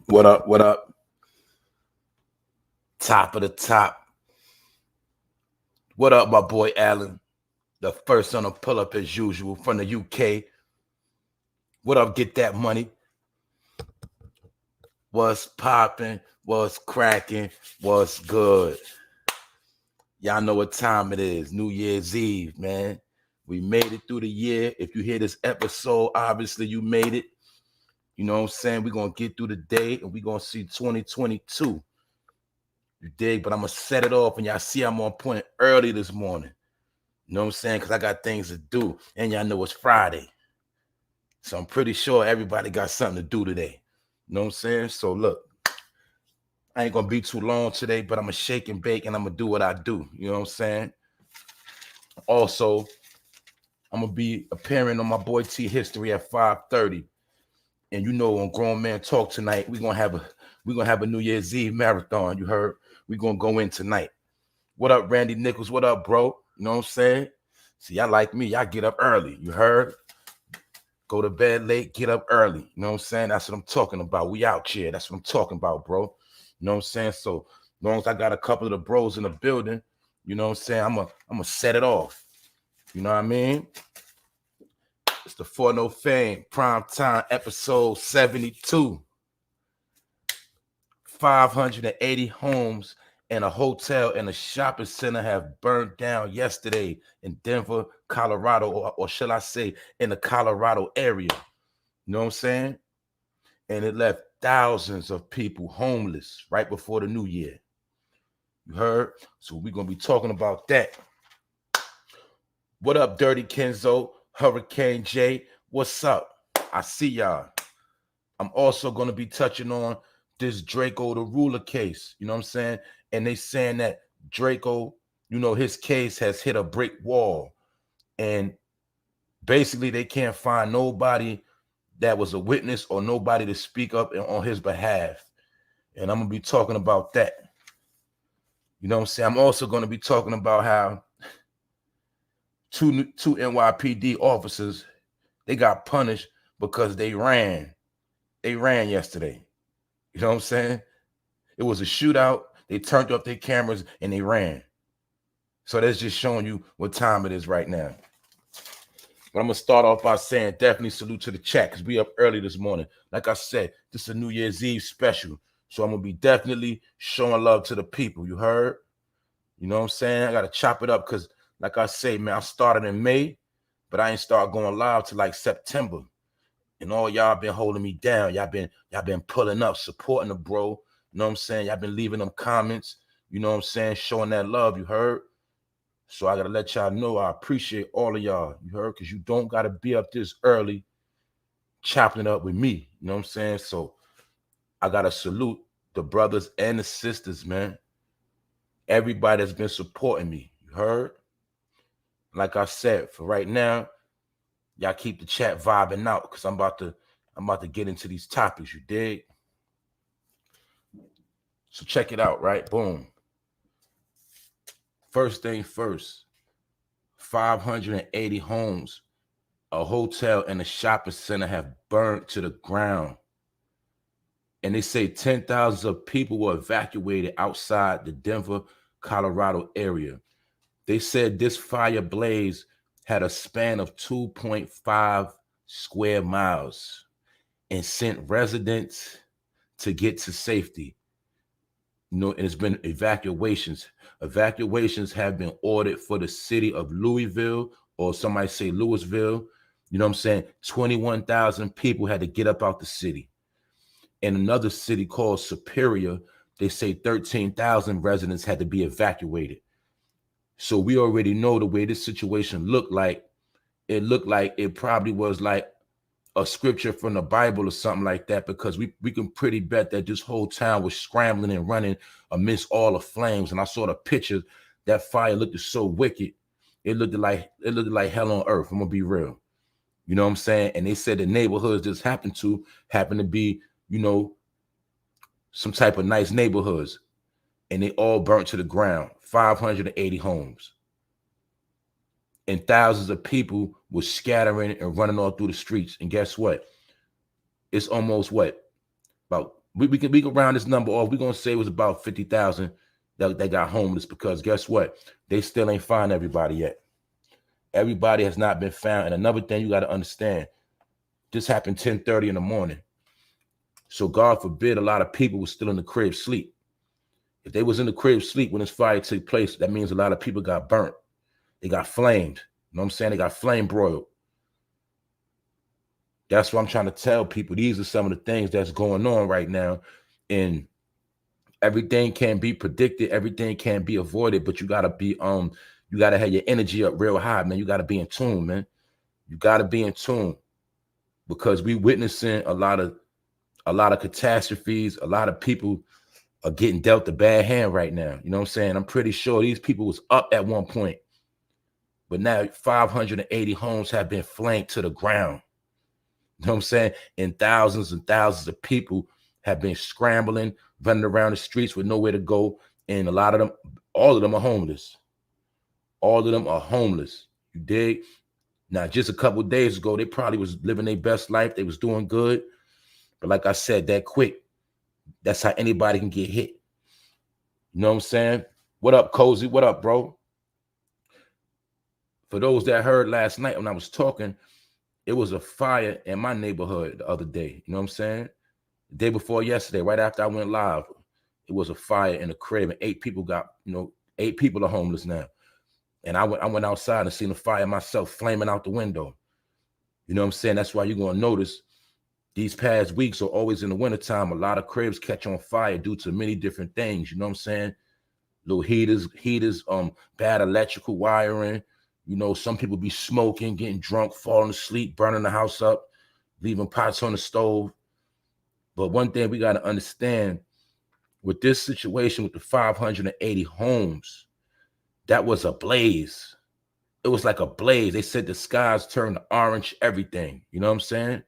What up? What up? Top of the top. What up, my boy Allen? The first on the pull up as usual from the UK. What up? Get that money. What's popping? What's cracking? What's good? Y'all know what time it is. New Year's Eve, man. We made it through the year. If you hear this episode, obviously you made it. You know what I'm saying? We're going to get through the day and we're going to see 2022. You dig? But I'm going to set it off and y'all see I'm on point early this morning. You know what I'm saying? Because I got things to do. And y'all know it's Friday. So I'm pretty sure everybody got something to do today. You know what I'm saying? So look, I ain't going to be too long today, but I'm going to shake and bake and I'm going to do what I do. You know what I'm saying? Also, I'm going to be appearing on my boy T History at 5:30. And you know, on Grown Man Talk tonight, we're gonna have a New Year's Eve marathon. You heard? We're gonna go in tonight. What up, Randy Nichols? What up, bro? You know what I'm saying? See, y'all like me, y'all get up early. You heard? Go to bed late, get up early. You know what I'm saying? That's what I'm talking about. We out here. That's what I'm talking about, bro. You know what I'm saying? So as long as I got a couple of the bros in the building, you know what I'm saying? I'm gonna set it off. You know what I mean? It's the 4NOFAME Prime Time episode 72. 580 homes and a hotel and a shopping center have burned down yesterday in Denver, Colorado, or shall I say in the Colorado area. You know what I'm saying? And it left thousands of people homeless right before the new year. You heard? So we're going to be talking about that. What up, Dirty Kenzo? Hurricane J, what's up? I see y'all. I'm also going to be touching on this Draco the Ruler case. You know what I'm saying? And they saying that Draco, you know, his case has hit a brick wall. And basically they can't find nobody that was a witness or nobody to speak up on his behalf. And I'm going to be talking about that. You know what I'm saying? I'm also going to be talking about how two NYPD officers, they got punished because they ran. They ran yesterday. You know what I'm saying? It was a shootout. They turned off their cameras and they ran. So that's just showing you what time it is right now. But I'm going to start off by saying definitely salute to the chat because we up early this morning. Like I said, this is a New Year's Eve special. So I'm going to be definitely showing love to the people. You heard? You know what I'm saying? I got to chop it up because, like I say, man, I started in May, but I ain't start going live till like September. And all y'all been holding me down. Y'all been pulling up, supporting the bro. You know what I'm saying? Y'all been leaving them comments. You know what I'm saying? Showing that love, you heard? So I got to let y'all know I appreciate all of y'all, you heard? Because you don't got to be up this early chopping it up with me. You know what I'm saying? So I got to salute the brothers and the sisters, man. Everybody that's been supporting me, you heard? Like I said, for right now, y'all keep the chat vibing out because I'm about to get into these topics, you dig? So check it out, right? Boom. First thing first, 580 homes, a hotel, and a shopping center have burned to the ground. And they say 10,000 of people were evacuated outside the Denver, Colorado area. They said this fire blaze had a span of 2.5 square miles and sent residents to get to safety. You know, and it's been evacuations. Evacuations have been ordered for the city of Louisville, or somebody say Louisville. You know what I'm saying? 21,000 people had to get up out the city. In another city called Superior, they say 13,000 residents had to be evacuated. So we already know the way this situation looked like. It looked like it probably was like a scripture from the Bible or something like that, because we can pretty bet that this whole town was scrambling and running amidst all the flames. And I saw the pictures. That fire looked so wicked. It looked like hell on earth. I'm gonna be real. You know what I'm saying? And they said the neighborhoods this happened to be, you know, some type of nice neighborhoods. And they all burnt to the ground. 580 homes. And thousands of people were scattering and running all through the streets. And guess what? It's almost about we can round this number off. We're gonna say it was about 50,000 that got homeless, because guess what? They still ain't find everybody yet. Everybody has not been found. And another thing you got to understand, this happened 10:30 in the morning. So God forbid a lot of people were still in the crib sleep. If they was in the crib sleep when this fire took place, that means a lot of people got burnt. They got flamed. You know what I'm saying? They got flame broiled. That's what I'm trying to tell people. These are some of the things that's going on right now. And everything can be predicted. Everything can be avoided, but you got to be, you got to have your energy up real high, man. You got to be in tune, man. You got to be in tune, because we witnessing a lot of catastrophes. A lot of people are getting dealt a bad hand right now. You know what I'm saying? I'm pretty sure these people was up at one point, but now 580 homes have been flamed to the ground. You know what I'm saying? And thousands of people have been scrambling, running around the streets with nowhere to go. And a lot of them, all of them are homeless. All of them are homeless. You dig? Now, just a couple of days ago, they probably was living their best life. They was doing good. But like I said, that quick, that's how anybody can get hit. You know what I'm saying? What up, Cozy? What up, bro? For those that heard last night when I was talking, it was a fire in my neighborhood the other day. You know what I'm saying? The day before yesterday, right after I went live, it was a fire in a crib, and 8 people got, 8 people are homeless now. And I went outside and seen the fire myself flaming out the window. You know what I'm saying? That's why you're going to notice these past weeks, or always in the wintertime, a lot of cribs catch on fire due to many different things. You know what I'm saying? Little heaters, bad electrical wiring. Some people be smoking, getting drunk, falling asleep, burning the house up, leaving pots on the stove. But one thing we got to understand with this situation with the 580 homes, that was a blaze. It was like a blaze. They said the skies turned orange, everything. You know what I'm saying?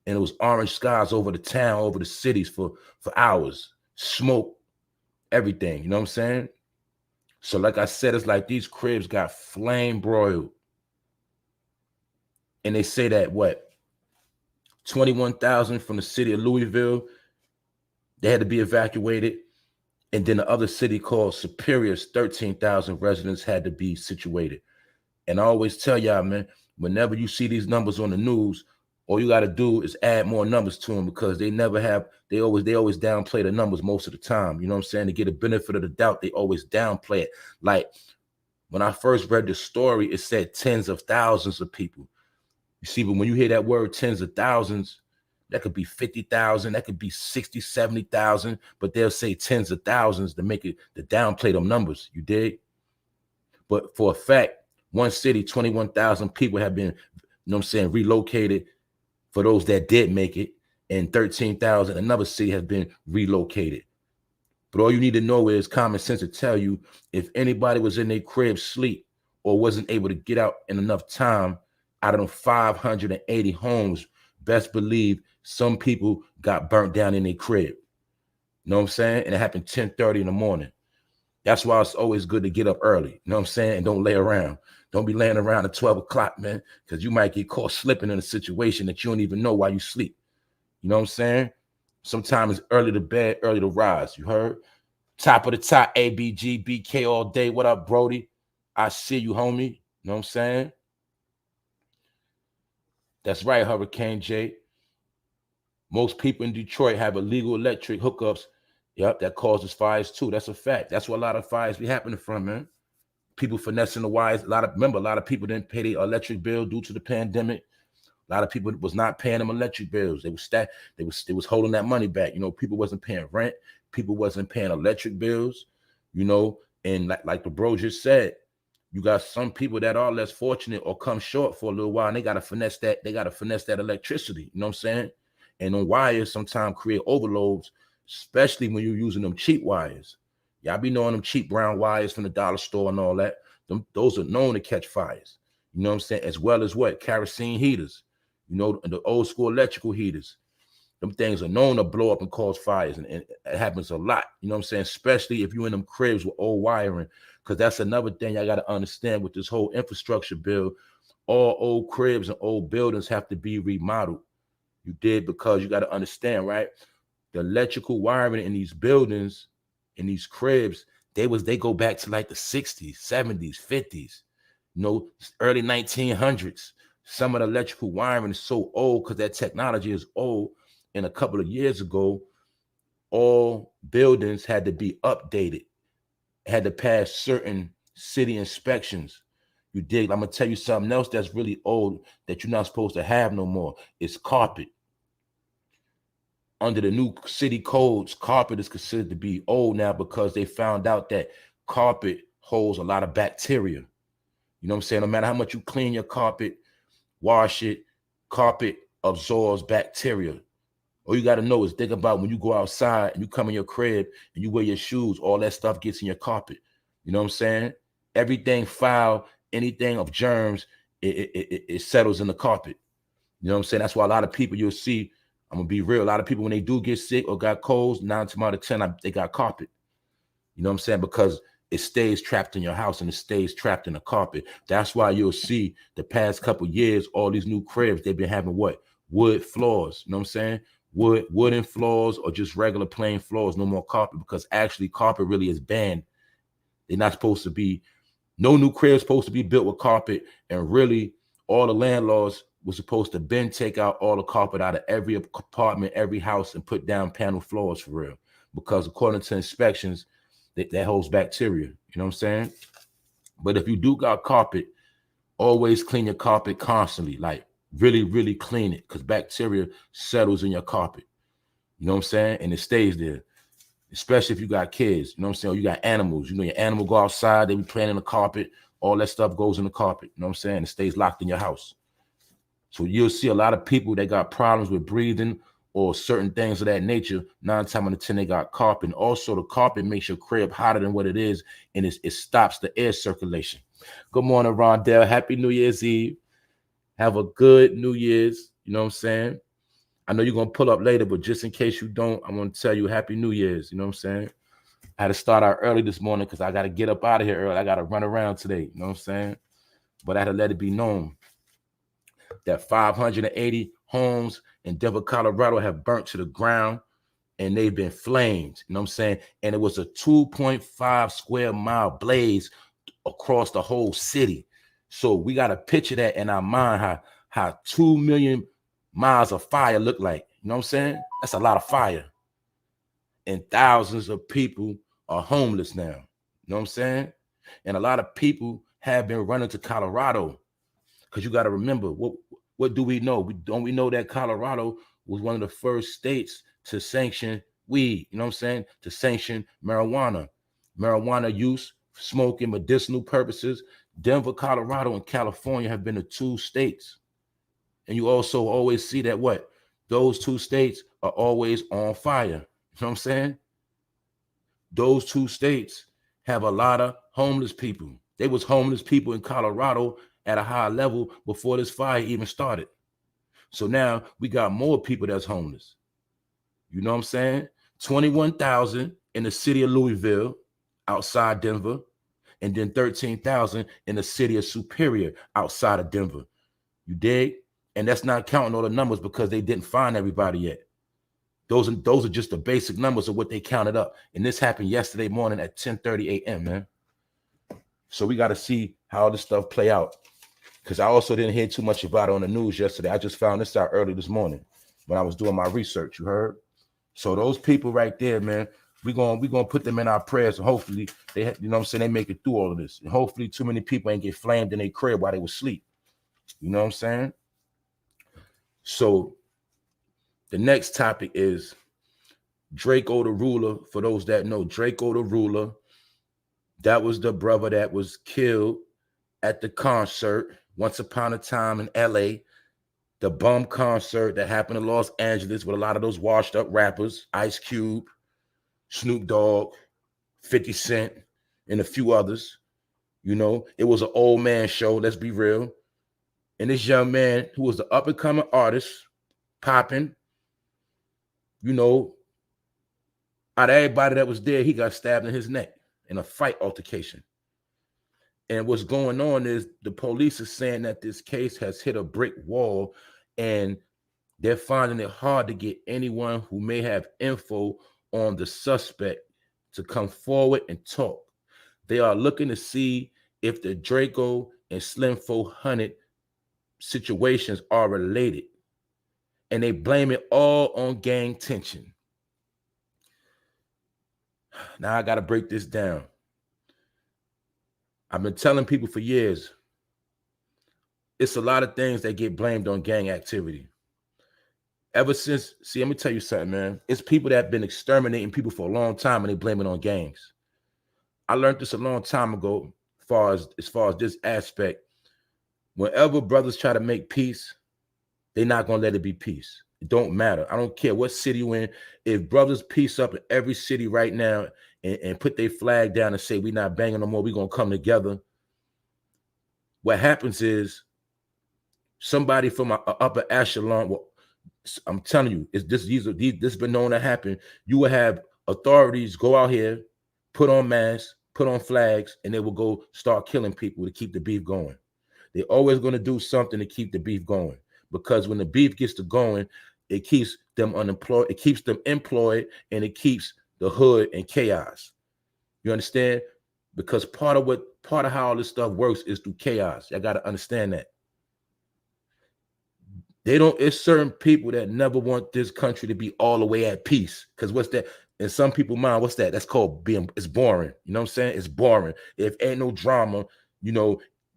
And it was orange skies over the town, over the cities for hours. Smoke, everything. You know what I'm saying? So like I said, it's like these cribs got flame broiled. And they say that, 21,000 from the city of Louisville, they had to be evacuated. And then the other city called Superior's 13,000 residents had to be situated. And I always tell y'all, man, whenever you see these numbers on the news, all you got to do is add more numbers to them, because they always downplay the numbers most of the time. You know what I'm saying? To get a benefit of the doubt, they always downplay it. Like when I first read the story, it said tens of thousands of people. You see, but when you hear that word tens of thousands, that could be 50,000, that could be 60, 70,000, but they'll say tens of thousands to downplay them numbers. You dig? But for a fact, one city, 21,000 people have been, relocated for those that did make it, and 13,000, another city has been relocated. But all you need to know is common sense to tell you, if anybody was in their crib sleep or wasn't able to get out in enough time, out of them 580 homes, best believe some people got burnt down in their crib. You know what I'm saying? And it happened 10:30 in the morning. That's why it's always good to get up early. You know what I'm saying? And don't lay around. Don't be laying around at 12 o'clock, man, because you might get caught slipping in a situation that you don't even know while you sleep. You know what I'm saying? Sometimes it's early to bed, early to rise. You heard? Top of the top, ABG, BK all day. What up, Brody? I see you, homie. You know what I'm saying? That's right, Hurricane J. Most people in Detroit have illegal electric hookups. Yep, that causes fires too. That's a fact. That's where a lot of fires be happening from, man. People finessing the wires. A lot of people didn't pay their electric bill due to the pandemic. A lot of people was not paying them electric bills. They was holding that money back. People wasn't paying rent. People wasn't paying electric bills. And like the bro just said, you got some people that are less fortunate or come short for a little while, and they gotta finesse that. They gotta finesse that electricity. You know what I'm saying? And on wires sometimes create overloads, especially when you're using them cheap wires. Y'all be knowing them cheap brown wires from the dollar store and all that. Those are known to catch fires. You know what I'm saying? As well as kerosene heaters. The old school electrical heaters. Them things are known to blow up and cause fires, and it happens a lot. You know what I'm saying? Especially if you're in them cribs with old wiring, because that's another thing I got to understand with this whole infrastructure bill. All old cribs and old buildings have to be remodeled. You did, because you got to understand, right? the electrical wiring in these buildings, in these cribs, they go back to like the 60s, 70s, 50s, early 1900s. Some of the electrical wiring is so old because that technology is old. And a couple of years ago, all buildings had to be updated, had to pass certain city inspections. You dig? I'm gonna tell you something else that's really old that you're not supposed to have no more. It's carpet. Under the new city codes, carpet is considered to be old now because they found out that carpet holds a lot of bacteria. You know what I'm saying? No matter how much you clean your carpet, wash it, carpet absorbs bacteria. All you got to know is think about when you go outside and you come in your crib and you wear your shoes, all that stuff gets in your carpet. You know what I'm saying? Everything foul, anything of germs, it settles in the carpet. You know what I'm saying? That's why a lot of people you'll see, I'm going to be real, a lot of people when they do get sick or got colds, 9 times out of 10, they got carpet. You know what I'm saying? Because it stays trapped in your house and it stays trapped in the carpet. That's why you'll see the past couple of years, all these new cribs, they've been having what? Wood floors. You know what I'm saying? Wooden floors or just regular plain floors, no more carpet, because actually carpet really is banned. They're not supposed to be, no new crib is supposed to be built with carpet, and really all the landlords were supposed to then take out all the carpet out of every apartment, every house, and put down panel floors for real, because according to inspections, that holds bacteria. You know what I'm saying? But if you do got carpet, always clean your carpet constantly, like really, really clean it, because bacteria settles in your carpet. You know what I'm saying? And it stays there, especially if you got kids. You know what I'm saying? Or you got animals. You know, your animal go outside, they be playing in the carpet. All that stuff goes in the carpet. You know what I'm saying? It stays locked in your house. So you'll see a lot of people that got problems with breathing or certain things of that nature. 9 times out of 10, they got carpet. And also, the carpet makes your crib hotter than what it is, and it stops the air circulation. Good morning, Rondell. Happy New Year's Eve. Have a good New Year's. You know what I'm saying? I know you're going to pull up later, but just in case you don't, I'm going to tell you Happy New Year's. You know what I'm saying? I had to start out early this morning because I got to get up out of here early. I got to run around today. You know what I'm saying? But I had to let it be known that 580 homes in Denver, Colorado have burnt to the ground, and they've been flamed. You know what I'm saying? And it was a 2.5 square mile blaze across the whole city. So we got to picture that in our mind, how 2 million miles of fire look like. You know what I'm saying? That's a lot of fire. And thousands of people are homeless now. You know what I'm saying? And a lot of people have been running to Colorado, because you got to remember, what do we know? Don't we know that Colorado was one of the first states to sanction weed, you know what I'm saying? To sanction marijuana use, smoking, medicinal purposes. Denver, Colorado, and California have been the 2 states. And you also always see that what? Those 2 states are always on fire. You know what I'm saying? Those 2 states have a lot of homeless people. There was homeless people in Colorado at a high level before this fire even started. So now we got more people that's homeless. You know what I'm saying? 21,000 in the city of Louisville, outside Denver, and then 13,000 in the city of Superior, outside of Denver. You dig? And that's not counting all the numbers because they didn't find everybody yet. Those are just the basic numbers of what they counted up. And this happened yesterday morning at 10:30 a.m., man. So we got to see how this stuff play out, because I also didn't hear too much about it on the news yesterday. I just found this out early this morning when I was doing my research, you heard? So those people right there, man, we're gonna put them in our prayers, and hopefully they, you know what I'm saying, they make it through all of this. And hopefully too many people ain't get flamed in their crib while they were asleep. You know what I'm saying? So the next topic is Draco the Ruler. For those that know, Draco the Ruler, that was the brother that was killed at the concert once upon a time in LA, the bum concert that happened in Los Angeles with a lot of those washed up rappers, Ice Cube, Snoop Dogg, 50 Cent, and a few others. You know, it was an old man show, let's be real. And this young man, who was the up and coming artist, popping, you know, out of everybody that was there, he got stabbed in his neck in a fight altercation. And what's going on is the police is saying that this case has hit a brick wall, and They're finding it hard to get anyone who may have info on the suspect to come forward and talk. They are looking to see if the Draco and Slim 400 situations are related, and they blame it all on gang tension. Now I got to break this down. I've been telling people for years, it's a lot of things that get blamed on gang activity. Ever since, see, let me tell you something, man. It's people that have been exterminating people for a long time and they blame it on gangs. I learned this a long time ago, as far as this aspect. Whenever brothers try to make peace, they're not gonna let it be peace. It don't matter. I don't care what city you're in. If brothers peace up in every city right now and put their flag down and say we're not banging no more, we're gonna come together. What happens is somebody from an upper echelon. Well, I'm telling you, this has been known to happen. You will have authorities go out here, put on masks, put on flags, and they will go start killing people to keep the beef going. They're always going to do something to keep the beef going, because when the beef gets to going, it keeps them unemployed, it keeps them employed, and it keeps the hood in chaos. You understand? Because part of how all this stuff works is through chaos. I got to understand that. It's certain people that never want this country to be all the way at peace. Because what's that? In some people's mind, what's that? That's called it's boring. You know what I'm saying? It's boring. If ain't no drama,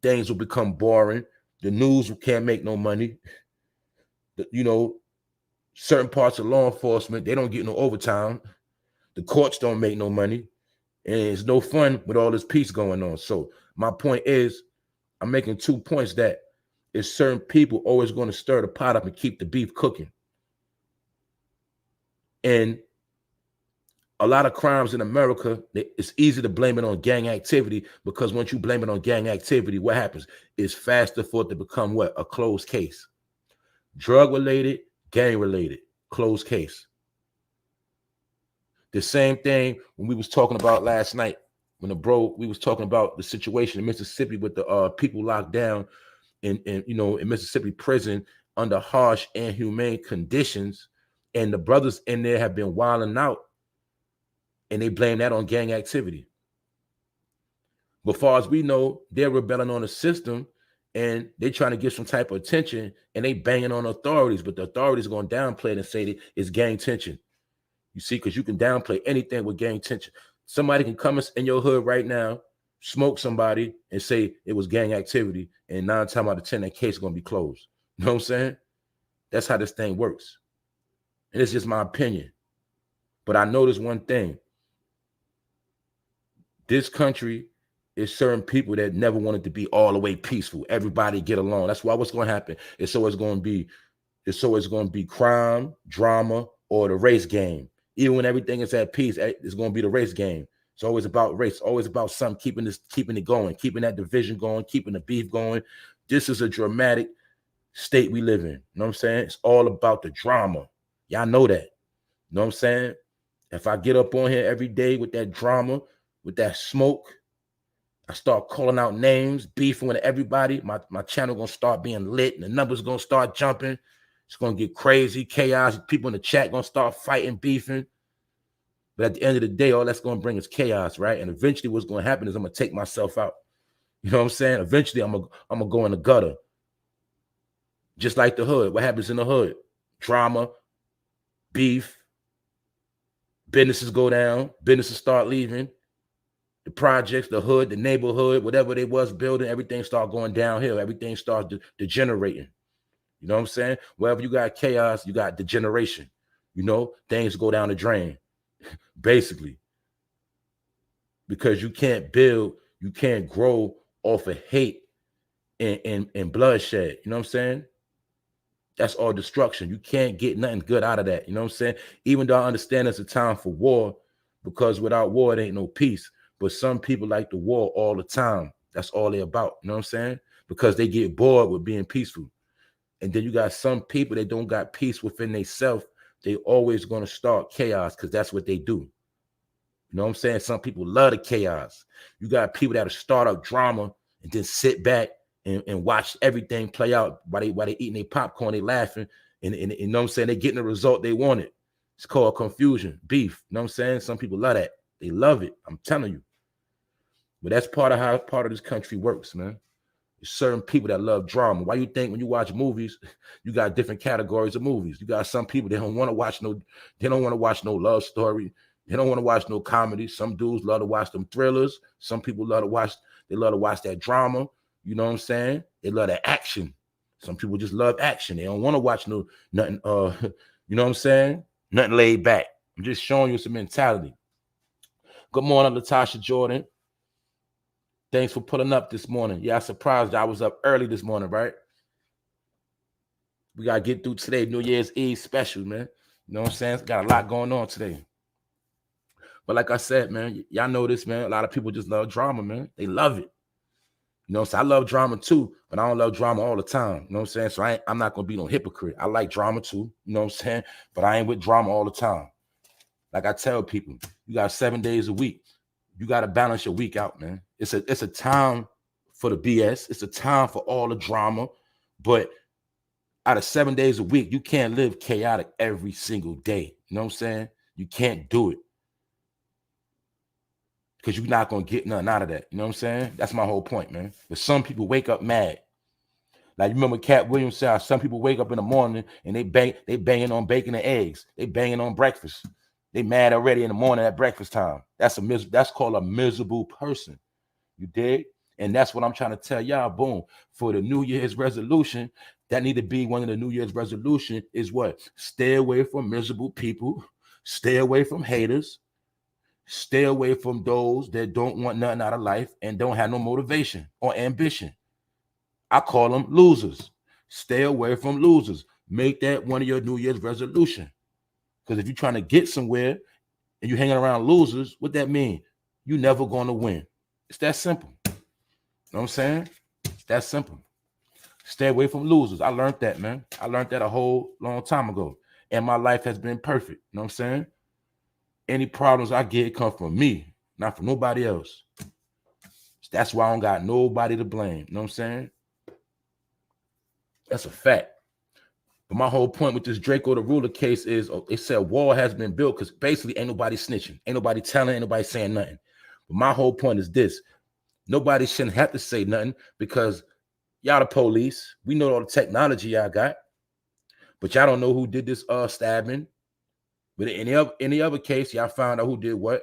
things will become boring. The news can't make no money. Certain parts of law enforcement, they don't get no overtime. The courts don't make no money. And it's no fun with all this peace going on. So my point is, I'm making 2 points that is certain people always going to stir the pot up and keep the beef cooking. And a lot of crimes in America, it's easy to blame it on gang activity, because once you blame it on gang activity, what happens? It's faster for it to become what? A closed case. Drug-related, gang-related, closed case. The same thing when we was talking about last night, we was talking about the situation in Mississippi with the people locked down in Mississippi prison under harsh, inhumane conditions, and the brothers in there have been wilding out, and they blame that on gang activity. But far as we know, they're rebelling on the system, and they're trying to get some type of attention, and they banging on authorities, but the authorities are going to downplay it and say that it's gang tension. You see, because you can downplay anything with gang tension. Somebody can come in your hood right now, smoke somebody, and say it was gang activity, and 9 times out of 10, that case is going to be closed. You know what I'm saying? That's how this thing works. And it's just my opinion. But I noticed one thing. This country is certain people that never wanted to be all the way peaceful. Everybody get along. That's why what's going to happen. It's always going to be crime, drama, or the race game. Even when everything is at peace, it's going to be the race game. It's always about race, always about something, keeping it going, keeping that division going, keeping the beef going. This is a dramatic state we live in. You know what I'm saying? It's all about the drama. Y'all know that. You know what I'm saying? If I get up on here every day with that drama, with that smoke, I start calling out names, beefing with everybody, my channel going to start being lit, and the numbers going to start jumping. It's going to get crazy, chaos. People in the chat going to start fighting, beefing. But at the end of the day, all that's going to bring is chaos, right? And eventually what's going to happen is I'm going to take myself out. You know what I'm saying? Eventually I'm going to go in the gutter. Just like the hood. What happens in the hood? Drama, beef, businesses go down, businesses start leaving. The projects, the hood, the neighborhood, whatever they was building, everything start going downhill. Everything starts degenerating. You know what I'm saying? Wherever you got chaos, you got degeneration. Things go down the drain, basically. Because you can't build, you can't grow off of hate and bloodshed. You know what I'm saying? That's all destruction. You can't get nothing good out of that. You know what I'm saying? Even though I understand it's a time for war, because without war, it ain't no peace. But some people like the war all the time. That's all they're about. You know what I'm saying? Because they get bored with being peaceful. And then you got some people that don't got peace within themselves. They always going to start chaos because that's what they do. You know what I'm saying? Some people love the chaos. You got people that'll start up drama and then sit back and watch everything play out while they eating their popcorn, they laughing, And you know what I'm saying? They're getting the result they wanted. It's called confusion, beef. You know what I'm saying? Some people love that. They love it. I'm telling you. But that's part of this country works, man. There's certain people that love drama. Why you think when you watch movies, you got different categories of movies? You got some people they don't want to watch no love story. They don't want to watch no comedy. Some dudes love to watch them thrillers. Some people love to watch that drama. You know what I'm saying? They love that action. Some people just love action. They don't want to watch nothing you know what I'm saying? Nothing laid back. I'm just showing you some mentality. Good morning, Latasha Jordan. Thanks for pulling up this morning. Yeah, I surprised I was up early this morning, right? We got to get through today, New Year's Eve special, man. You know what I'm saying? Got a lot going on today. But like I said, man, y'all know this, man. A lot of people just love drama, man. They love it. You know what I'm saying? I love drama too, but I don't love drama all the time. You know what I'm saying? So I'm not going to be no hypocrite. I like drama too, you know what I'm saying? But I ain't with drama all the time. Like I tell people, you got 7 days a week. You got to balance your week out, man. It's a time for the BS. It's a time for all the drama. But out of 7 days a week, you can't live chaotic every single day. You know what I'm saying? You can't do it. Because you're not going to get nothing out of that. You know what I'm saying? That's my whole point, man. But some people wake up mad. Like you remember Cat Williams said, some people wake up in the morning and they banging on bacon and eggs. They banging on breakfast. They mad already in the morning at breakfast time. That's called a miserable person. You dig? And that's what I'm trying to tell y'all. Boom. For the New Year's resolution, that need to be one of the New Year's resolution is what? Stay away from miserable people. Stay away from haters. Stay away from those that don't want nothing out of life and don't have no motivation or ambition. I call them losers. Stay away from losers. Make that one of your New Year's resolution. Because if you're trying to get somewhere and you're hanging around losers, what that mean? You're never going to win. It's that simple. You know what I'm saying? It's that simple. Stay away from losers. I learned that, man. I learned that a whole long time ago. And my life has been perfect. You know what I'm saying? Any problems I get come from me, not from nobody else. That's why I don't got nobody to blame. You know what I'm saying? That's a fact. But my whole point with this Draco the Ruler case is it said a wall has been built because basically ain't nobody snitching. Ain't nobody telling, ain't nobody saying nothing. But my whole point is this. Nobody shouldn't have to say nothing because y'all the police. We know all the technology y'all got. But y'all don't know who did this stabbing. But in any other case, y'all found out who did what.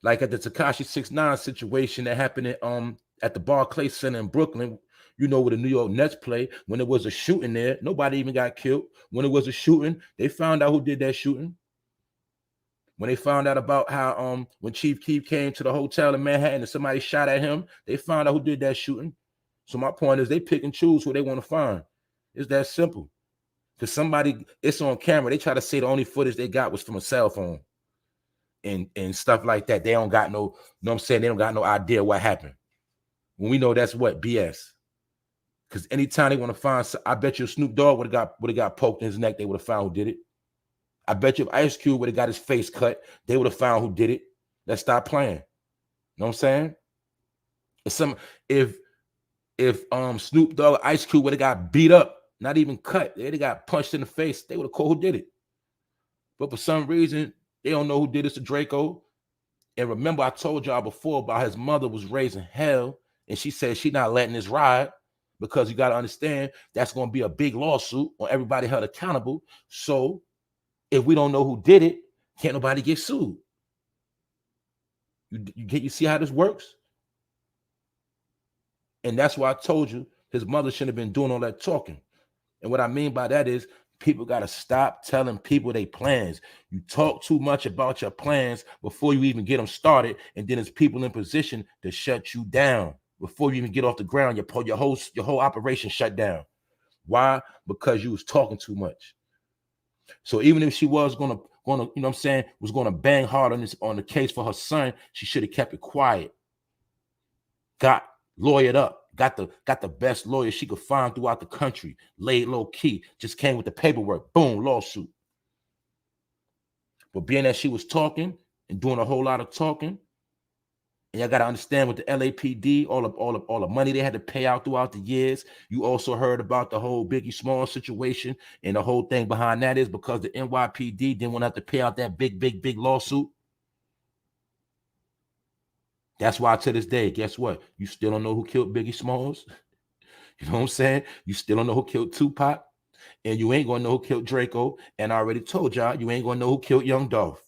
Like at the Tekashi 6ix9ine situation that happened at the Barclays Center in Brooklyn, you know, where the New York Nets play. When there was a shooting there, nobody even got killed. When it was a shooting, they found out who did that shooting. When they found out about how when Chief Keef came to the hotel in Manhattan and somebody shot at him, they found out who did that shooting. So my point is they pick and choose who they want to find. It's that simple. Because somebody, it's on camera. They try to say the only footage they got was from a cell phone and stuff like that. They don't got no, you know what I'm saying? They don't got no idea what happened. When we know that's what? BS. Because anytime they want to find, I bet you Snoop Dogg would have got poked in his neck, they would have found who did it. I bet you if Ice Cube would have got his face cut, they would have found who did it. Let's stop playing. You know what I'm saying? If Snoop Dogg, Ice Cube would have got beat up, not even cut, they got punched in the face, they would have called who did it. But for some reason, they don't know who did this to Draco. And remember, I told y'all before about his mother was raising hell, and she said she's not letting this ride because you got to understand that's going to be a big lawsuit on everybody held accountable. So if we don't know who did it, can't nobody get sued. You see how this works? And that's why I told you his mother shouldn't have been doing all that talking. And what I mean by that is people got to stop telling people their plans. You talk too much about your plans before you even get them started, and then there's people in position to shut you down. Before you even get off the ground, your whole operation shut down. Why? Because you was talking too much. So even if she was gonna, you know what I'm saying, was gonna bang hard on the case for her son, she should have kept it quiet. Got lawyered up, got the best lawyer she could find throughout the country, laid low key, just came with the paperwork, boom, lawsuit. But being that she was talking and doing a whole lot of talking, And y'all got to understand with the LAPD, all the money they had to pay out throughout the years. You also heard about the whole Biggie Smalls situation, and the whole thing behind that is because the NYPD didn't want to have to pay out that big lawsuit. That's why to this day, guess what? You still don't know who killed Biggie Smalls. You know what I'm saying? You still don't know who killed Tupac, and you ain't gonna know who killed Draco. And I already told y'all, you ain't gonna know who killed Young Dolph.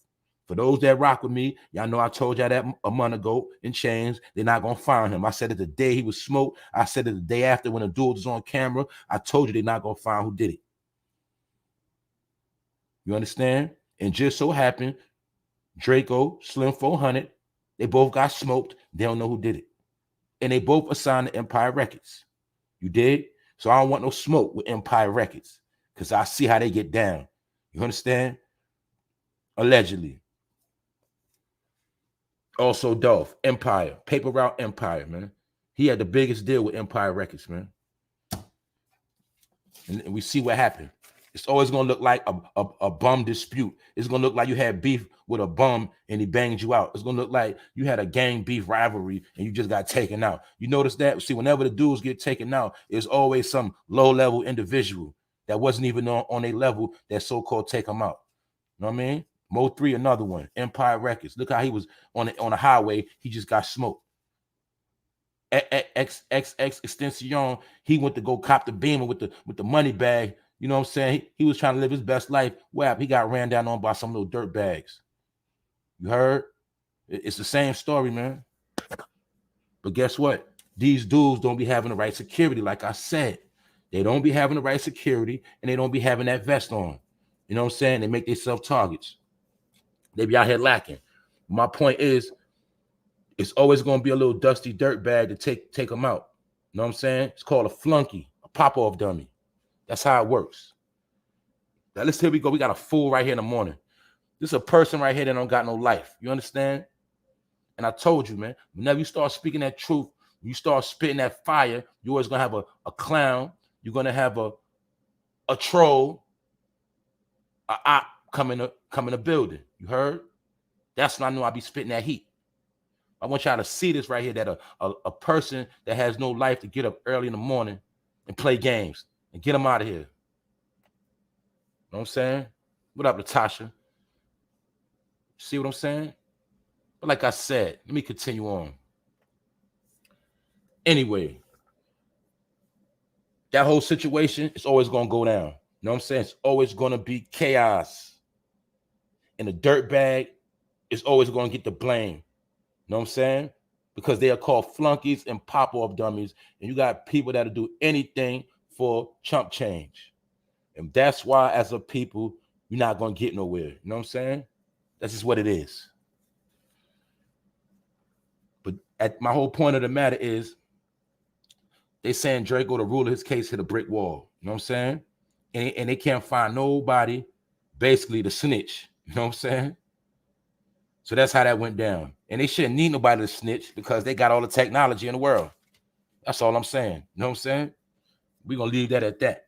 For those that rock with me, y'all know I told y'all that a month ago in chains, they're not gonna find him. I said it the day he was smoked. I said it the day after when the dude was on camera. I told you they're not gonna find who did it. You understand? And just so happened, Draco, Slim 400, they both got smoked. They don't know who did it. And they both assigned to Empire Records. You did? So I don't want no smoke with Empire Records because I see how they get down. You understand? Allegedly. Also, Dolph, Empire, Paper Route Empire, man. He had the biggest deal with Empire Records, man. And we see what happened. It's always going to look like a bum dispute. It's going to look like you had beef with a bum and he banged you out. It's going to look like you had a gang beef rivalry and you just got taken out. You notice that? See, whenever the dudes get taken out, it's always some low-level individual that wasn't even on a level that so-called take them out. You know what I mean? Mo 3, another one. Empire Records. Look how he was on a highway. He just got smoked. Extension, he went to go cop the Beamer with the money bag. You know what I'm saying? He was trying to live his best life. Wow, he got ran down on by some little dirt bags. You heard? It's the same story, man. But guess what? These dudes don't be having the right security, like I said. They don't be having the right security, and they don't be having that vest on. You know what I'm saying? They make themselves targets. They be out here lacking. My point is, it's always going to be a little dusty dirt bag to take them out. You know what I'm saying? It's called a flunky, a pop-off dummy. That's how it works. Now, here we go. We got a fool right here in the morning. This is a person right here that don't got no life. You understand? And I told you, man, whenever you start speaking that truth, you start spitting that fire, you're always going to have a clown. You're going to have a troll, a op come in the building. You heard? That's when I knew I'd be spitting that heat. I want y'all to see this right here, that a person that has no life to get up early in the morning and play games and get them out of here. You know what I'm saying? What up, Latasha? See what I'm saying? But like I said, let me continue on. Anyway, that whole situation is always going to go down. You know what I'm saying? It's always going to be chaos. And the dirtbag is always going to get the blame. You know what I'm saying? Because they are called flunkies and pop-off dummies. And you got people that'll do anything for chump change. And that's why, as a people, you're not going to get nowhere. You know what I'm saying? That's just what it is. But my whole point of the matter is, they saying Draco the Ruler, his case hit a brick wall. You know what I'm saying? And they can't find nobody, basically, to snitch. You know what I'm saying? So that's how that went down. And they shouldn't need nobody to snitch because they got all the technology in the world. That's all I'm saying. You know what I'm saying? We're going to leave that at that.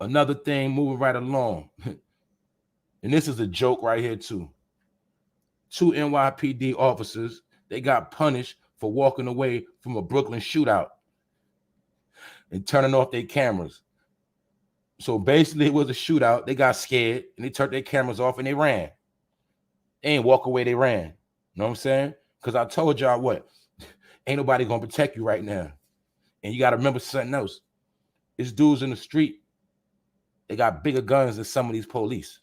Another thing, moving right along. And this is a joke right here, too. 2 NYPD officers, they got punished for walking away from a Brooklyn shootout and turning off their cameras. So basically, it was a shootout. They got scared, and they turned their cameras off, and they ran. They ain't walk away, they ran. You know what I'm saying? Because I told y'all what? Ain't nobody going to protect you right now. And you got to remember something else. It's dudes in the street. They got bigger guns than some of these police.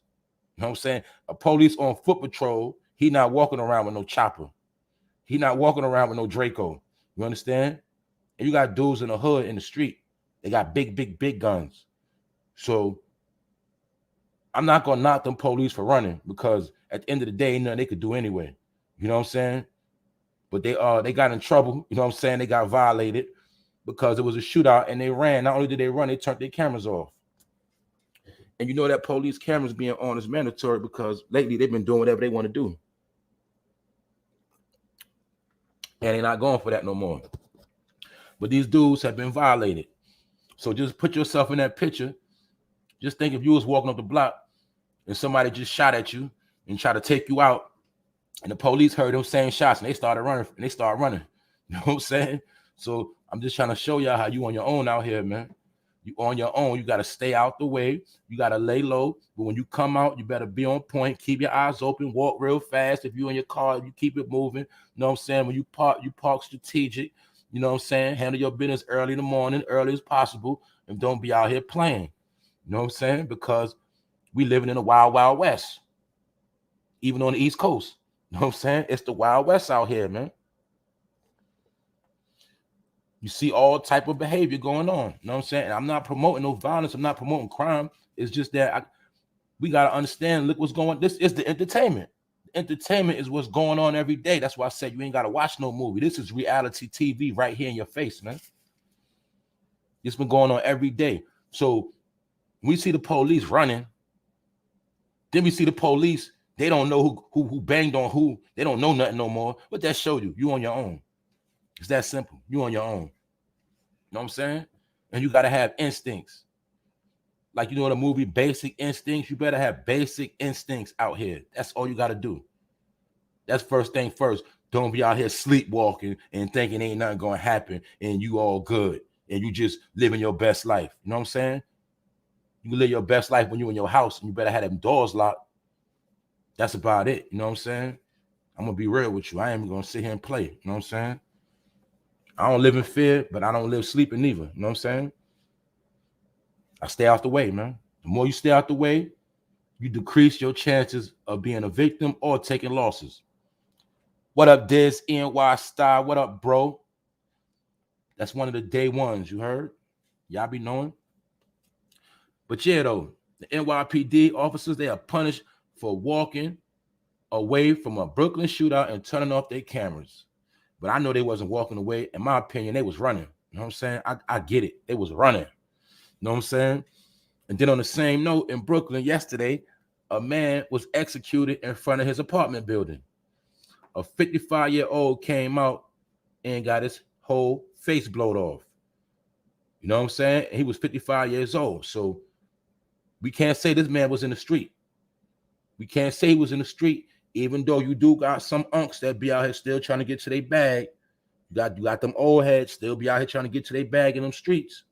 You know what I'm saying? A police on foot patrol, he not walking around with no chopper. He not walking around with no Draco. You understand? And you got dudes in the hood in the street. They got big guns. So I'm not going to knock them police for running because at the end of the day, nothing they could do anyway. You know what I'm saying? But they got in trouble. You know what I'm saying? They got violated because it was a shootout and they ran. Not only did they run, they turned their cameras off. And you know that police cameras being on is mandatory because lately they've been doing whatever they want to do. And they're not going for that no more. But these dudes have been violated. So just put yourself in that picture. Just think if you was walking up the block and somebody just shot at you and try to take you out And the police heard them saying shots and they started running. You know what I'm saying? So I'm just trying to show y'all how you on your own out here, man. You on your own. You got to stay out the way. You got to lay low. But when you come out, you better be on point. Keep your eyes open. Walk real fast. If you in your car, you keep it moving. You know what I'm saying? When you park strategic. You know what I'm saying? Handle your business early in the morning, early as possible. And don't be out here playing. You know what I'm saying? Because we living in the wild, wild west. Even on the East Coast. You know what I'm saying? It's the Wild West out here, man. You see all type of behavior going on. You know what I'm saying? And I'm not promoting no violence. I'm not promoting crime. It's just that we got to understand, look what's going on. This is the entertainment. Entertainment is what's going on every day. That's why I said you ain't got to watch no movie. This is reality TV right here in your face, man. It's been going on every day. So we see the police running. Then we see the police. They don't know who banged on who. They don't know nothing no more. What that show you? You on your own. It's that simple. You on your own. You know what I'm saying? And you got to have instincts. Like, you know, in the movie Basic Instincts, you better have basic instincts out here. That's all you got to do. That's first thing first. Don't be out here sleepwalking and thinking ain't nothing going to happen and you all good and you just living your best life. You know what I'm saying? You can live your best life when you're in your house and you better have them doors locked. That's about it. You know what I'm saying? I'm going to be real with you. I ain't going to sit here and play. You know what I'm saying? I don't live in fear, but I don't live sleeping neither. You know what I'm saying? I stay out the way, man. The more you stay out the way, you decrease your chances of being a victim or taking losses. What up, Diz? NY Style. What up, bro? That's one of the day ones, you heard? Y'all be knowing. But yeah, though, the NYPD officers, they are punished for walking away from a Brooklyn shootout and turning off their cameras. But I know they wasn't walking away. In my opinion, they was running. You know what I'm saying? I get it. They was running. You know what I'm saying? And then on the same note, in Brooklyn yesterday, a man was executed in front of his apartment building. A 55-year-old came out and got his whole face blowed off. You know what I'm saying? He was 55 years old. So we can't say this man was in the street. We can't say he was in the street, even though you do got some unks that be out here still trying to get to their bag. You got them old heads still be out here trying to get to their bag in them streets.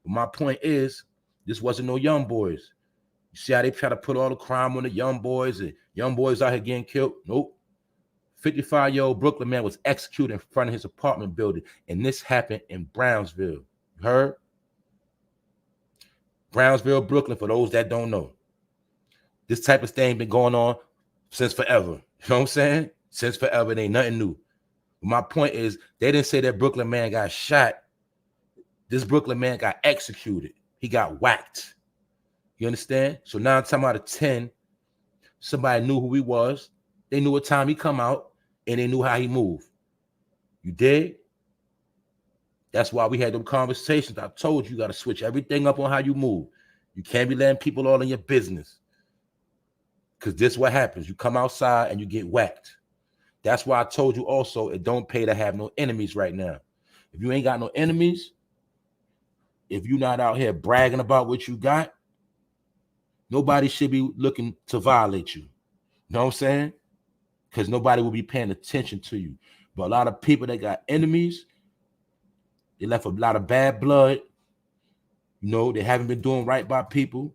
But my point is, this wasn't no young boys. You see how they try to put all the crime on the young boys and young boys out here getting killed? Nope. 55-year-old Brooklyn man was executed in front of his apartment building, and this happened in Brownsville. You heard? Brownsville, Brooklyn, for those that don't know. This type of thing been going on since forever. You know what I'm saying? Since forever. It ain't nothing new. But my point is, they didn't say that Brooklyn man got shot. This Brooklyn man got executed. He got whacked. You understand? So 9 times out of 10, somebody knew who he was. They knew what time he come out, and they knew how he moved. You dig? That's why we had them conversations. I told you got to switch everything up on how you move. You can't be letting people all in your business. Because this is what happens. You come outside and you get whacked. That's why I told you also it don't pay to have no enemies right now. If you ain't got no enemies, if you're not out here bragging about what you got, nobody should be looking to violate you. You know what I'm saying? Because nobody will be paying attention to you. But a lot of people that got enemies, they left a lot of bad blood. You know, they haven't been doing right by people.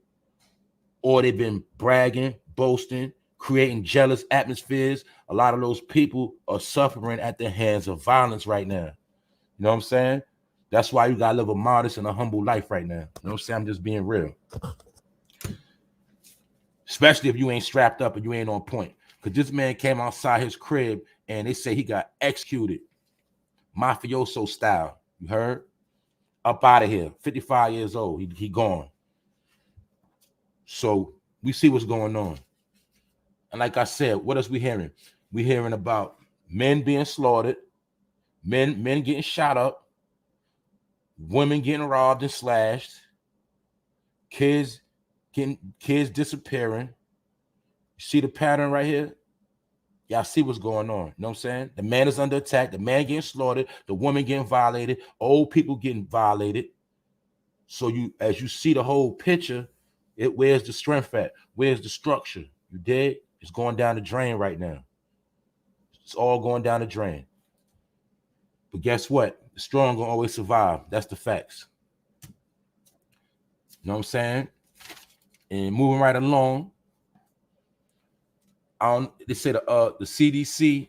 Or they've been bragging, boasting, creating jealous atmospheres. A lot of those people are suffering at the hands of violence right now. You know what I'm saying? That's why you got to live a modest and a humble life right now. You know what I'm saying? I'm just being real. Especially if you ain't strapped up and you ain't on point. Because this man came outside his crib and they say he got executed. Mafioso style. You heard? Up out of here. 55 years old. He gone. So we see what's going on. And like I said, what else we hearing? We hearing about men being slaughtered, men getting shot up, women getting robbed and slashed, kids disappearing. You see the pattern right here? Y'all see what's going on. You know what I'm saying? The man is under attack, the man getting slaughtered, the woman getting violated, old people getting violated. So as you see the whole picture, where's the strength at? Where's the structure? You dig? It's going down the drain right now. It's all going down the drain. But guess what? The strong gonna always survive. That's the facts. You know what I'm saying? And moving right along, they say the CDC.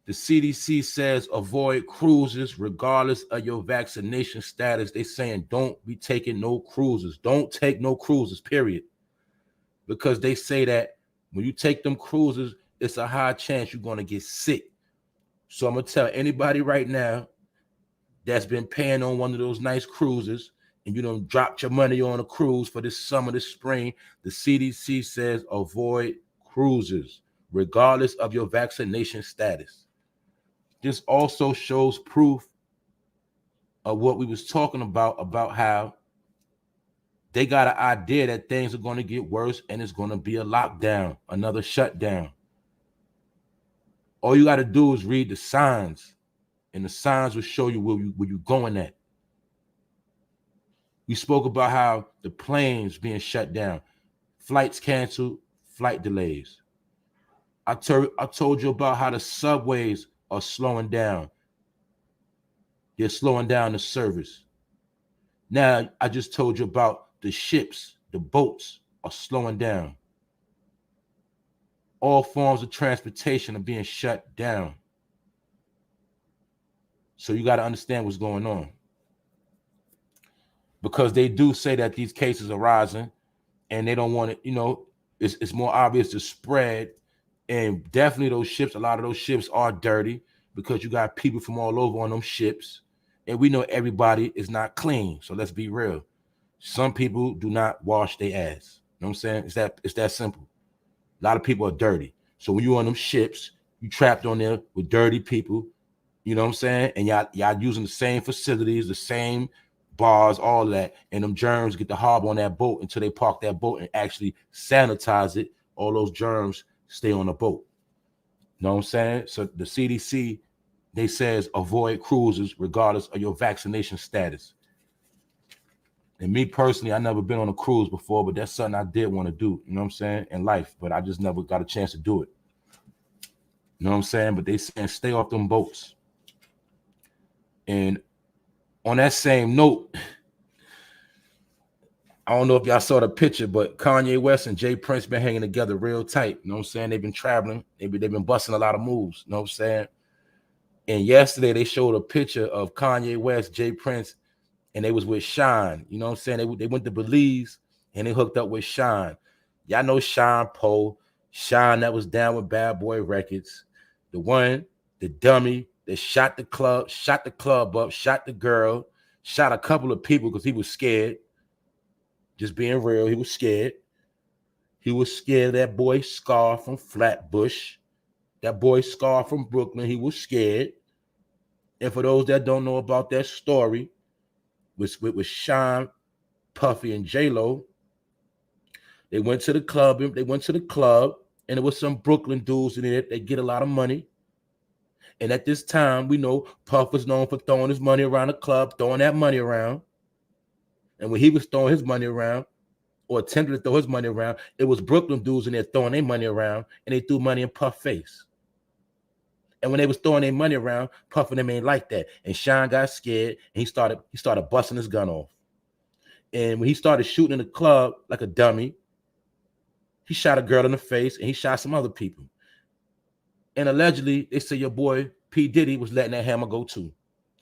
The CDC says avoid cruises regardless of your vaccination status. They saying don't be taking no cruises. Don't take no cruises, period. Because they say that when you take them cruises, it's a high chance you're going to get sick. So I'm going to tell anybody right now that's been paying on one of those nice cruises and you done dropped your money on a cruise for this summer, this spring, the CDC says avoid cruises regardless of your vaccination status. This also shows proof of what we was talking about how they got an idea that things are going to get worse and it's going to be a lockdown, another shutdown. All you got to do is read the signs, and the signs will show you where you're going at. We spoke about how the planes being shut down, flights canceled, flight delays. I told you about how the subways are slowing down. They're slowing down the service. Now, I just told you about the ships, the boats are slowing down. All forms of transportation are being shut down. So you got to understand what's going on. Because they do say that these cases are rising and they don't want it, it's more obvious to spread. And definitely those ships, a lot of those ships are dirty because you got people from all over on them ships. And we know everybody is not clean. So let's be real. Some people do not wash their ass. You know what I'm saying? It's that simple. A lot of people are dirty. So when you're on them ships, you trapped on there with dirty people, you know what I'm saying? And y'all using the same facilities, the same bars, all that. And them germs get to harbor on that boat until they park that boat and actually sanitize it. All those germs stay on the boat. You know what I'm saying? So the CDC, they says avoid cruises regardless of your vaccination status. And me personally, I never been on a cruise before, but that's something I did want to do, you know what I'm saying, in life, but I just never got a chance to do it. You know what I'm saying? But they saying stay off them boats. And on that same note, I don't know if y'all saw the picture, but Kanye West and J.Prince been hanging together real tight. You know what I'm saying? They've been traveling. They've been busting a lot of moves. You know what I'm saying? And yesterday they showed a picture of Kanye West, J.Prince, and they was with Shyne. You know what I'm saying? They went to Belize and they hooked up with Shyne. Y'all know Shyne Poe, Shyne that was down with Bad Boy Records, the dummy that shot the club up, shot the girl, shot a couple of people because he was scared. Just being real, he was scared. He was scared of that boy Scar from Flatbush. That boy Scar from Brooklyn, he was scared. And for those that don't know about that story, with Shyne, Puffy, and J-Lo, they went to the club, and there was some Brooklyn dudes in there. They get a lot of money. And at this time, we know Puff was known for throwing his money around the club, throwing that money around. And when he was throwing his money around, or attempted to throw his money around, it was Brooklyn dudes in there throwing their money around, and they threw money in Puff's face. And when they was throwing their money around, Puff and them ain't like that. And Shyne got scared, and he started busting his gun off. And when he started shooting in the club like a dummy, he shot a girl in the face, and he shot some other people. And allegedly, they say your boy P. Diddy was letting that hammer go too.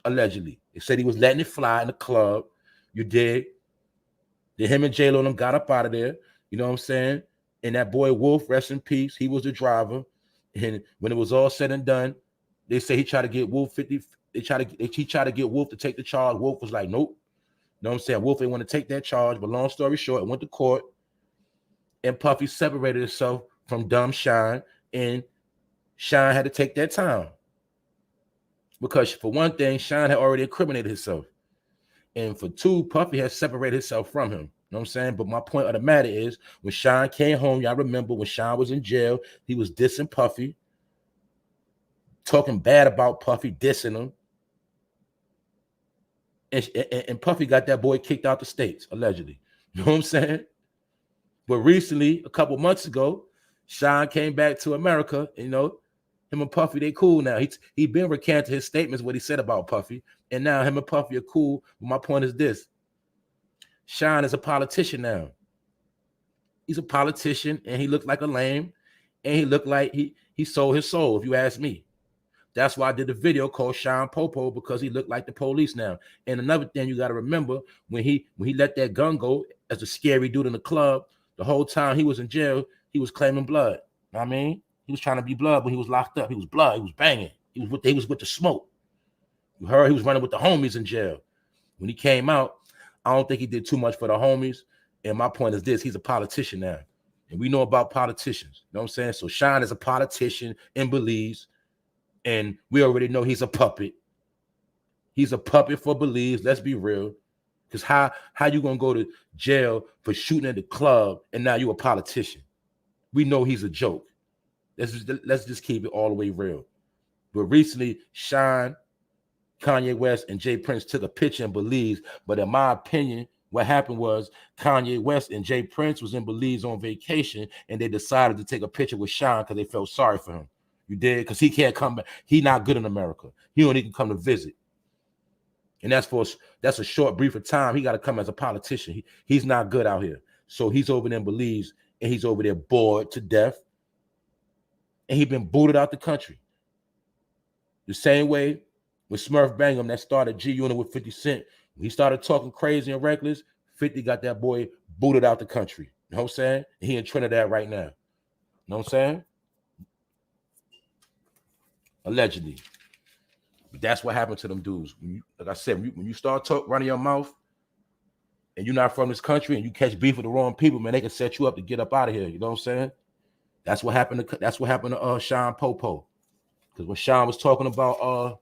Allegedly. They said he was letting it fly in the club. You dig? Then him and J-Lo and them got up out of there. You know what I'm saying? And that boy Wolf, rest in peace, he was the driver. And when it was all said and done, they say he tried to get Wolf 50. He tried to get Wolf to take the charge. Wolf was like, nope. You know what I'm saying? Wolf didn't want to take that charge. But long story short, it went to court. And Puffy separated himself from dumb Shyne. And Shyne had to take that time. Because for one thing, Shyne had already incriminated himself. And for two, Puffy has separated himself from him. You know what I'm saying? But my point of the matter is, when Shyne came home, y'all remember when Shyne was in jail, he was dissing Puffy, talking bad about Puffy, dissing him. And Puffy got that boy kicked out the States, allegedly. You know what I'm saying? But recently, a couple months ago, Shyne came back to America, Him and Puffy, they cool now. He been recanted his statements, what he said about Puffy, and now him and Puffy are cool. But my point is this: Shyne is a politician now. He's a politician, and he looked like a lame, and he looked like he sold his soul, if you ask me. That's why I did the video called Shyne Popo, because he looked like the police now. And another thing you got to remember, when he let that gun go as a scary dude in the club, the whole time he was in jail, he was claiming blood. You know what I mean? He was trying to be blood when he was locked up. He was blood. He was banging. He was with the smoke. You heard he was running with the homies in jail. When he came out, I don't think he did too much for the homies. And my point is this: he's a politician now. And we know about politicians. You know what I'm saying? So Shyne is a politician in Belize. And we already know he's a puppet. He's a puppet for Belize. Let's be real. Because how you going to go to jail for shooting at the club and now you a politician? We know he's a joke. Let's just keep it all the way real. But recently, Shyne, Kanye West, and J.Prince took a picture in Belize. But in my opinion, what happened was Kanye West and J.Prince was in Belize on vacation, and they decided to take a picture with Shyne because they felt sorry for him. You did? Because he can't come back. He not good in America. He only can come to visit. And that's a short, brief of time. He got to come as a politician. He's not good out here. So he's over there in Belize, and he's over there bored to death. And he's been booted out the country. The same way with Smurf Bangum that started G-Unit with 50 Cent. When he started talking crazy and reckless, 50 got that boy booted out the country. You know what I'm saying? He in Trinidad right now. You know what I'm saying? Allegedly. But that's what happened to them dudes. Like I said, when you start running your mouth and you're not from this country and you catch beef with the wrong people, man, they can set you up to get up out of here. You know what I'm saying? That's what happened to Shyne Popo. Because when Shyne was talking about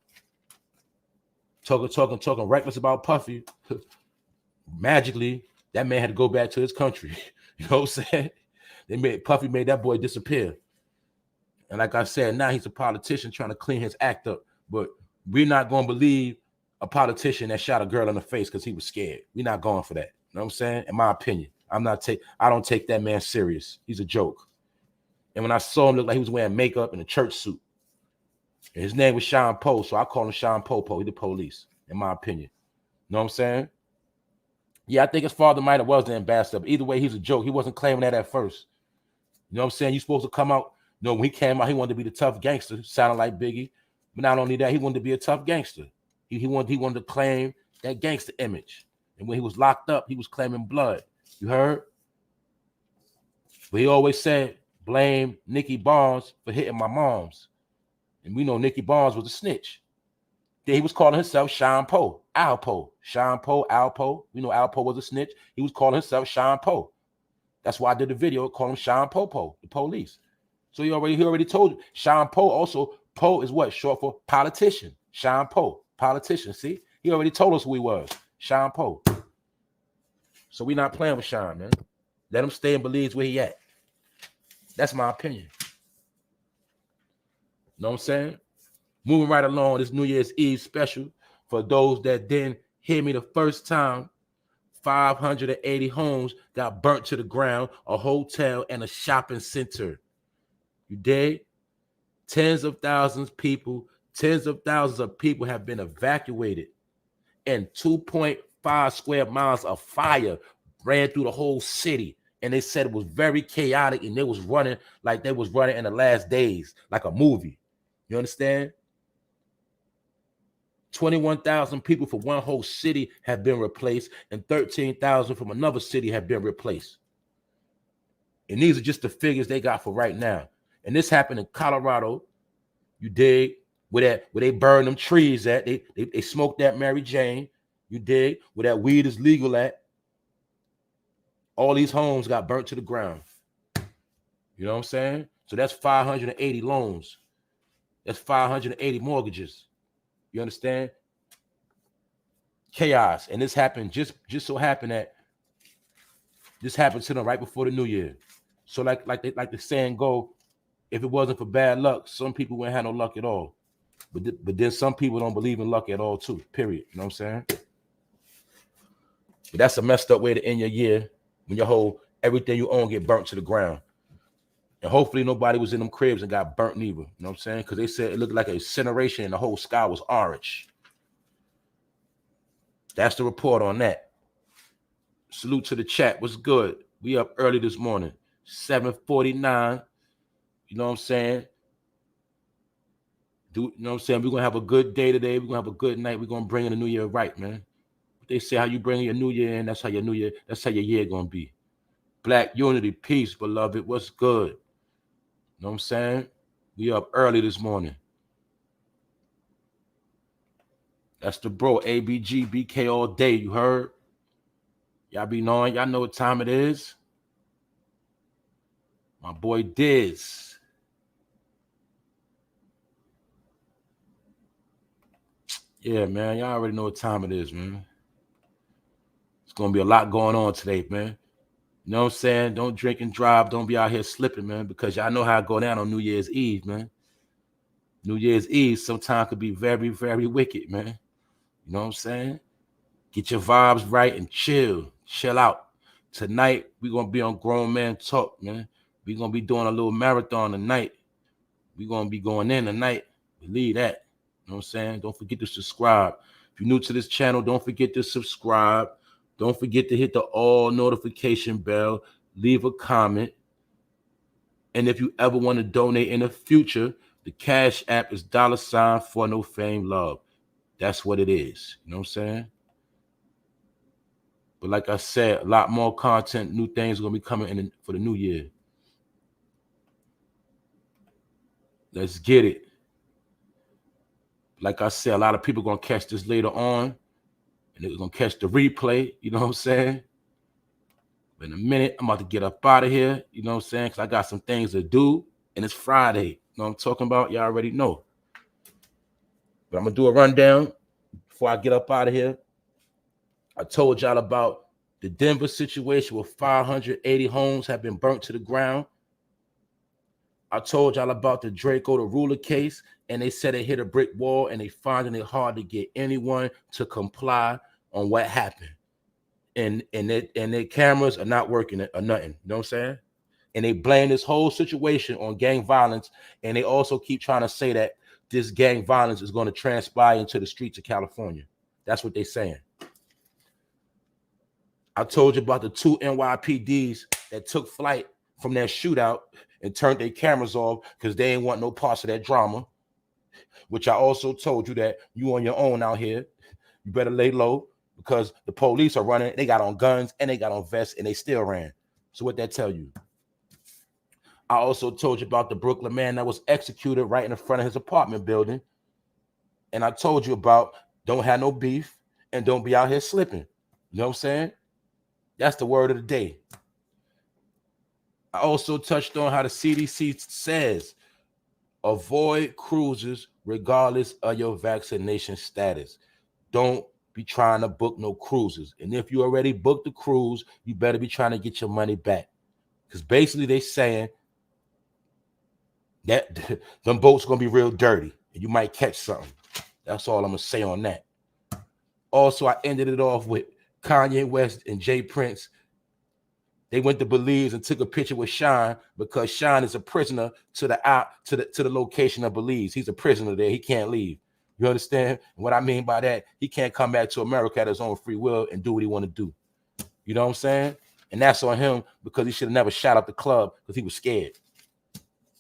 talking reckless about Puffy, magically that man had to go back to his country. You know what I'm saying? Puffy made that boy disappear. And like I said, now he's a politician trying to clean his act up. But we're not going to believe a politician that shot a girl in the face because he was scared. We're not going for that. You know what I'm saying? In my opinion, I don't take that man serious. He's a joke. And when I saw him, look like he was wearing makeup and a church suit. And his name was Shyne Poe, so I call him Shyne Popo. He's the police, in my opinion. You know what I'm saying? Yeah, I think his father might have was the ambassador, but either way, he's a joke. He wasn't claiming that at first. You know what I'm saying? You're supposed to come out. You know, when he came out, he wanted to be the tough gangster, sounding like Biggie. But not only that, he wanted to be a tough gangster. He wanted to claim that gangster image. And when he was locked up, he was claiming blood. You heard? But he always said, blame Nicky Barnes for hitting my moms. And we know Nicky Barnes was a snitch. Then he was calling himself Shyne Poe, Alpo. Shyne Poe, Alpo. We know Alpo was a snitch. He was calling himself Shyne Poe. That's why I did the video calling him Shyne Popo, the police. So he already told you. Shyne Poe also, Poe is what? Short for politician. Shyne Poe, politician. See? He already told us who he was. Shyne Poe. So we not playing with Shyne, man. Let him stay in Belize where he at. That's my opinion. Know what I'm saying? Moving right along, this New Year's Eve special. For those that didn't hear me the first time, 580 homes got burnt to the ground, a hotel and a shopping center. You dig? Tens of thousands of people have been evacuated, and 2.5 square miles of fire ran through the whole city. And they said it was very chaotic, and they was running like they was running in the last days, like a movie. You understand? 21,000 people from one whole city have been replaced, and 13,000 from another city have been replaced. And these are just the figures they got for right now. And this happened in Colorado. You dig? Where they burn them trees at. They smoked that Mary Jane. You dig? Where that weed is legal at. All these homes got burnt to the ground. You know what I'm saying? So that's 580 loans. That's 580 mortgages. You understand? Chaos. And this happened just so happened that this happened to them right before the new year. So like the saying go, if it wasn't for bad luck, some people wouldn't have no luck at all. But then some people don't believe in luck at all too, period. You know what I'm saying? But that's a messed up way to end your year when your whole everything you own get burnt to the ground. And hopefully nobody was in them cribs and got burnt neither. You know what I'm saying? Because they said it looked like an incineration and the whole sky was orange. That's the report on that. Salute to the chat. What's good? We up early this morning. 7:49. You know what I'm saying? You know what I'm saying? We're going to have a good day today. We're going to have a good night. We're going to bring in the new year right, man. They say how you bring your new year in, that's how your year going to be. Black unity, peace, beloved. What's good? You know what I'm saying? We up early this morning. That's the bro, ABG, BK all day. You heard? Y'all be knowing. Y'all know what time it is. My boy Diz. Yeah, man. Y'all already know what time it is, man. It's going to be a lot going on today, man. You know what I'm saying? Don't drink and drive. Don't be out here slipping, man, because y'all know how it go down on New Year's Eve, man. New Year's Eve sometimes could be very, very wicked, man. You know what I'm saying? Get your vibes right and chill. Chill out. Tonight, we're going to be on Grown Man Talk, man. We're going to be doing a little marathon tonight. We're going to be going in tonight. Believe that. You know what I'm saying? Don't forget to subscribe. If you're new to this channel, don't forget to subscribe. Don't forget to hit the all notification bell. Leave a comment. And if you ever want to donate in the future, the Cash App is $4NOFAME love. That's what it is. You know what I'm saying? But like I said, a lot more content, new things are going to be coming in for the new year. Let's get it. Like I said, a lot of people are going to catch this later on. And they're going to catch the replay. You know what I'm saying? But in a minute, I'm about to get up out of here. You know what I'm saying? Because I got some things to do. And it's Friday. You know what I'm talking about? Y'all already know. But I'm going to do a rundown before I get up out of here. I told y'all about the Denver situation where 580 homes have been burnt to the ground. I told y'all about the Draco the Ruler case, and they said they hit a brick wall, and they finding it hard to get anyone to comply on what happened. And their cameras are not working or nothing. You know what I'm saying? And they blame this whole situation on gang violence, and they also keep trying to say that this gang violence is going to transpire into the streets of California. That's what they're saying. I told you about the 2 NYPDs that took flight from that shootout and turned their cameras off because they ain't want no parts of that drama. Which I also told you that you on your own out here. You better lay low because the police are running. They got on guns and they got on vests and they still ran. So what that tell you? I also told you about the Brooklyn man that was executed right in the front of his apartment building. And I told you about don't have no beef and don't be out here slipping. You know what I'm saying? That's the word of the day. I also touched on how the CDC says avoid cruises regardless of your vaccination status. Don't be trying to book no cruises. And if you already booked the cruise, you better be trying to get your money back. Because basically they're saying that them boats going to be real dirty and you might catch something. That's all I'm going to say on that. Also, I ended it off with Kanye West and J.Prince. They went to Belize and took a picture with Shyne because Shyne is a prisoner to the location of Belize. He's a prisoner there. He can't leave. You understand? And what I mean by that, he can't come back to America at his own free will and do what he want to do. You know what I'm saying? And that's on him because he should have never shot up the club because he was scared.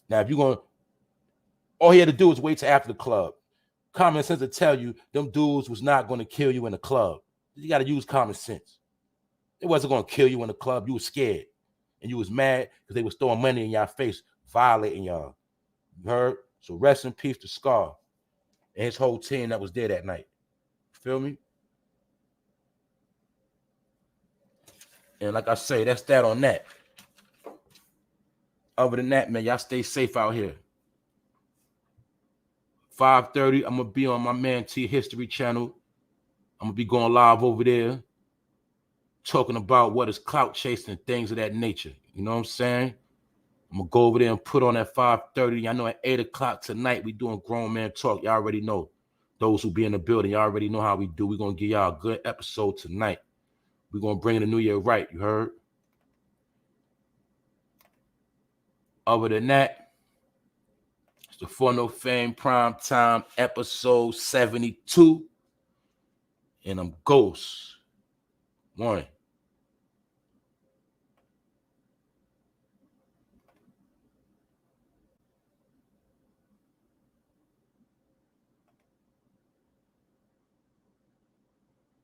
Now, if you're going to, all he had to do was wait till after the club. Common sense will tell you them dudes was not going to kill you in the club. You got to use common sense. It wasn't going to kill you in the club. You was scared. And you was mad because they was throwing money in your face, violating y'all. You heard? So rest in peace to Scar and his whole team that was there that night. Feel me? And like I say, that's that on that. Other than that, man, y'all stay safe out here. 5:30, I'm going to be on my man T History channel. I'm going to be going live over there talking about what is clout chasing and things of that nature. You know what I'm saying? I'm going to go over there and put on at 5:30. I know at 8 o'clock tonight, we doing Grown Man Talk. Y'all already know. Those who be in the building, y'all already know how we do. We're going to give y'all a good episode tonight. We're going to bring in the new year right. You heard? Other than that, it's the 4NOFAME Prime Time episode 72. And I'm Ghost. Morning.